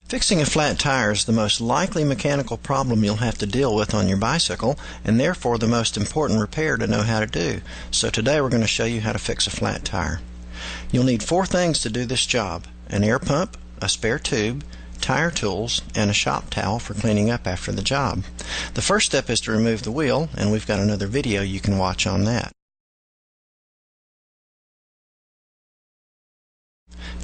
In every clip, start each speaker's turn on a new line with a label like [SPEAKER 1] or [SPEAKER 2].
[SPEAKER 1] Fixing a flat tire is the most likely mechanical problem you'll have to deal with on your bicycle, and therefore the most important repair to know how to do. So today we're going to show you how to fix a flat tire. You'll need 4 things to do this job: an air pump, a spare tube, tire tools, and a shop towel for cleaning up after the job. The first step is to remove the wheel, and we've got another video you can watch on that.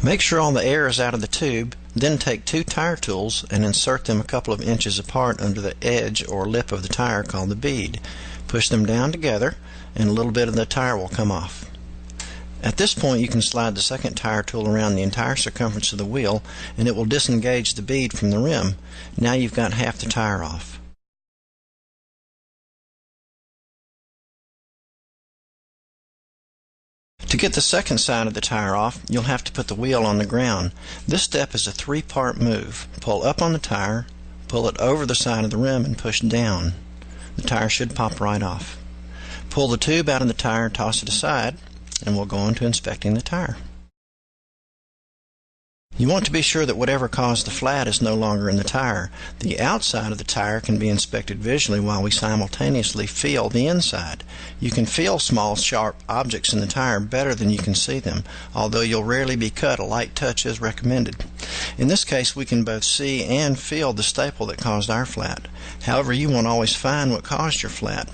[SPEAKER 1] Make sure all the air is out of the tube, then take 2 tire tools and insert them a couple of inches apart under the edge or lip of the tire called the bead. Push them down together and a little bit of the tire will come off. At this point you can slide the second tire tool around the entire circumference of the wheel and it will disengage the bead from the rim. Now you've got half the tire off. To get the second side of the tire off, you'll have to put the wheel on the ground. This step is a 3-part move. Pull up on the tire, pull it over the side of the rim, and push down. The tire should pop right off. Pull the tube out of the tire, toss it aside, and we'll go on to inspecting the tire. You want to be sure that whatever caused the flat is no longer in the tire. The outside of the tire can be inspected visually while we simultaneously feel the inside. You can feel small, sharp objects in the tire better than you can see them. Although you'll rarely be cut, a light touch is recommended. In this case, we can both see and feel the staple that caused our flat. However, you won't always find what caused your flat.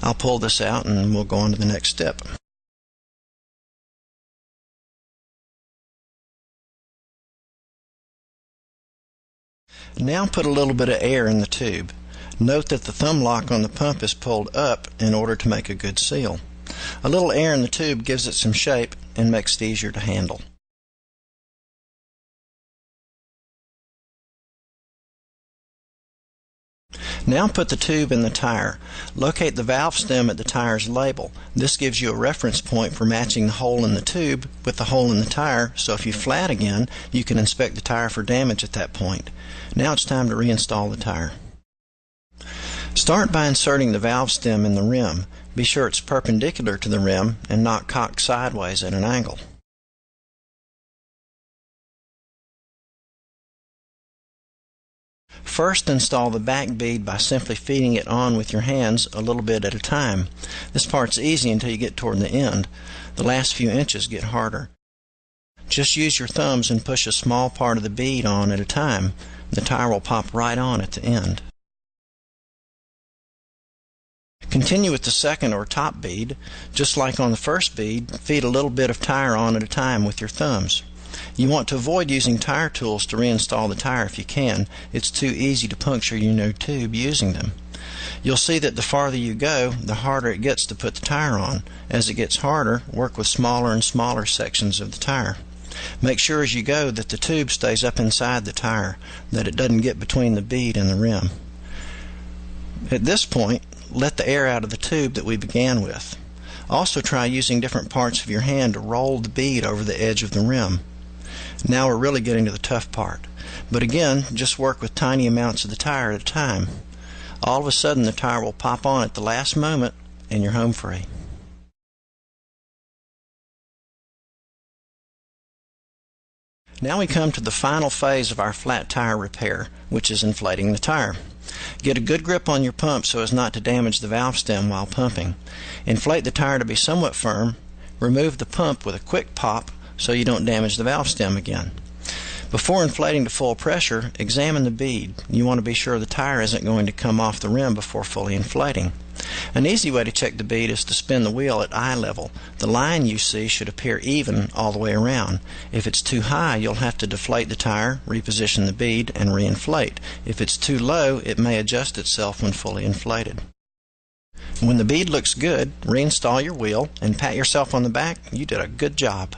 [SPEAKER 1] I'll pull this out and we'll go on to the next step. Now put a little bit of air in the tube. Note that the thumb lock on the pump is pulled up in order to make a good seal. A little air in the tube gives it some shape and makes it easier to handle. Now put the tube in the tire. Locate the valve stem at the tire's label. This gives you a reference point for matching the hole in the tube with the hole in the tire, so if you flat again, you can inspect the tire for damage at that point. Now it's time to reinstall the tire. Start by inserting the valve stem in the rim. Be sure it's perpendicular to the rim and not cocked sideways at an angle. First, install the back bead by simply feeding it on with your hands a little bit at a time. This part's easy until you get toward the end. The last few inches get harder. Just use your thumbs and push a small part of the bead on at a time. The tire will pop right on at the end. Continue with the second or top bead. Just like on the first bead, feed a little bit of tire on at a time with your thumbs. You want to avoid using tire tools to reinstall the tire if you can. It's too easy to puncture your new tube using them. You'll see that the farther you go, the harder it gets to put the tire on. As it gets harder, work with smaller and smaller sections of the tire. Make sure as you go that the tube stays up inside the tire, that it doesn't get between the bead and the rim. At this point, let the air out of the tube that we began with. Also try using different parts of your hand to roll the bead over the edge of the rim. Now we're really getting to the tough part. But again, just work with tiny amounts of the tire at a time. All of a sudden the tire will pop on at the last moment and you're home free. Now we come to the final phase of our flat tire repair, which is inflating the tire. Get a good grip on your pump so as not to damage the valve stem while pumping. Inflate the tire to be somewhat firm. Remove the pump with a quick pop so you don't damage the valve stem again. Before inflating to full pressure, examine the bead. You want to be sure the tire isn't going to come off the rim before fully inflating. An easy way to check the bead is to spin the wheel at eye level. The line you see should appear even all the way around. If it's too high, you'll have to deflate the tire, reposition the bead, and reinflate. If it's too low, it may adjust itself when fully inflated. When the bead looks good, reinstall your wheel and pat yourself on the back. You did a good job.